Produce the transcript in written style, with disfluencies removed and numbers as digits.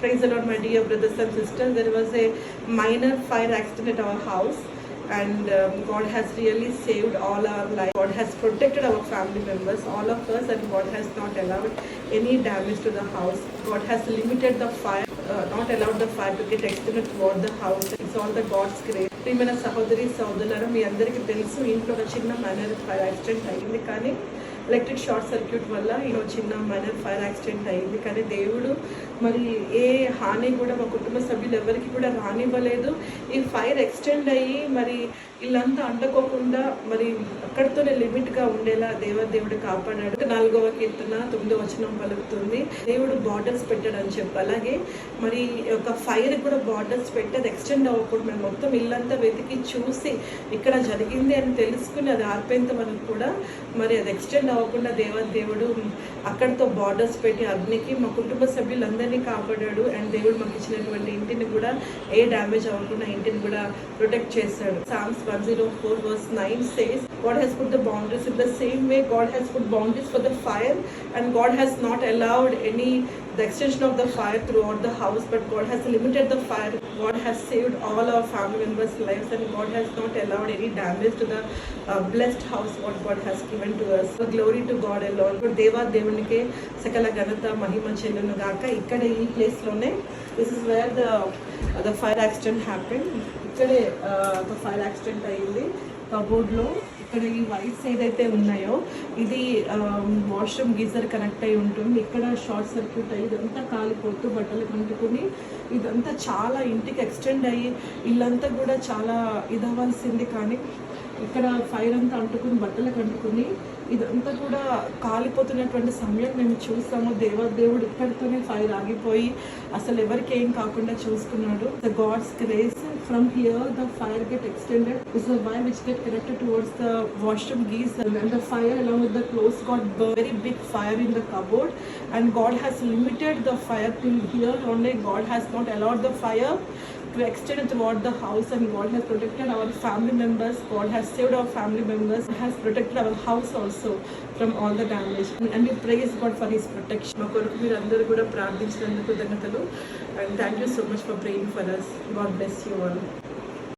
Praise the Lord, my dear brothers and sisters. There was a minor fire accident at our house, and God has really saved all our life. God has protected our family members, all of us, and God has not allowed any damage to the house. God has limited the fire, not allowed the fire to get extended toward the house. It's all the God's grace. ప్రియమైన సహోదరి సహోదరులారా, మీ అందరికీ తెలుసు ఇంట్లో ఒక చిన్న minor fire accident అయింది. కానీ ఎలక్ట్రిక్ షార్ట్ సర్క్యూట్ వల్ల చిన్న మైనర్ ఫైర్ యాక్సిడెంట్ అయింది. కానీ దేవుడు మరి ఏ హాని కూడా మా కుటుంబ సభ్యులు ఎవరికి కూడా రానివ్వలేదు. ఈ ఫైర్ ఎక్స్టెండ్ అయ్యి మరి ఇల్లంతా అంటుకోకుండా మరి అక్కడితోనే లిమిట్గా ఉండేలా దేవుడు కాపాడాడు. 4వ కీర్తన 9వ వచనం పలుకుతుంది, దేవుడు బార్డర్స్ పెట్టాడని చెప్పి. అలాగే మరి ఒక ఫైర్ కూడా బార్డర్స్ పెట్టి అది ఎక్స్టెండ్ అవ్వకూడదు. మేము మొత్తం ఇల్లంతా వెతికి చూసి ఇక్కడ జరిగింది అని తెలుసుకుని అది ఆర్పేంత వరకు కూడా మరి అది ఎక్స్టెండ్ అవ్వకుండా దేవుడు అక్కడితో బార్డర్స్ పెట్టి అగ్నికి మా కుటుంబ సభ్యులందరినీ కాపాడాడు. అండ్ దేవుడు మాకు ఇచ్చినటువంటి ఇంటిని కూడా ఏ డ్యామేజ్ అవ్వకుండా ఇంటిని కూడా ప్రొటెక్ట్ చేశాడు. Psalms 104 verse 9 says, God has put the boundaries. In the same way, God has put boundaries for the fire, and God has not allowed the extension of the fire throughout the house, but God has limited the fire. God has saved all our family members' lives, and God has not allowed any damage to the blessed house what God has given to us. So glory to God alone. దేవునికి సకల ఘనత మహిమ చెల్లును గాక. ఇక్కడ ఈ place లోనే, this is where the fire accident happened. ఇక్కడే ఒక fire accident అయ్యింది కబోర్డ్లో. ఇక్కడ ఈ వైట్స్ ఏదైతే ఉన్నాయో ఇది వాష్రూమ్ గీజర్ కనెక్ట్ అయి ఉంటుంది. ఇక్కడ షార్ట్ సర్క్యూట్ అయ్యి ఇదంతా కాలిపోతూ బట్టలు కంటుకుని ఇదంతా చాలా ఇంటికి ఎక్స్టెండ్ అయ్యి ఇల్లంతా కూడా చాలా ఇదవ్వాల్సింది. కానీ ఇక్కడ ఫైర్ అంతా అంటుకుని బట్టలకు అంటుకుని ఇదంతా కూడా కాలిపోతున్నటువంటి సమయం మేము చూస్తాము. దేవుడు ఇక్కడితోనే ఫైర్ ఆగిపోయి అసలు ఎవరికి ఏం కాకుండా చూసుకున్నాడు. The god's grace. From here the fire get extended is the wire which get connected towards the washroom geyser, and the fire along with the clothes got very big fire in the cupboard, and God has limited the fire till here only. God has not allowed the fire to extend toward the house, and God has protected our family members. God has saved our family members, has protected our house also from all the damage, and we praise God for his protection. మా కొరకు మీరు అందరూ కూడా ప్రార్థించినందుకు ధన్యతలు, and thank you so much for praying for us. God bless you all.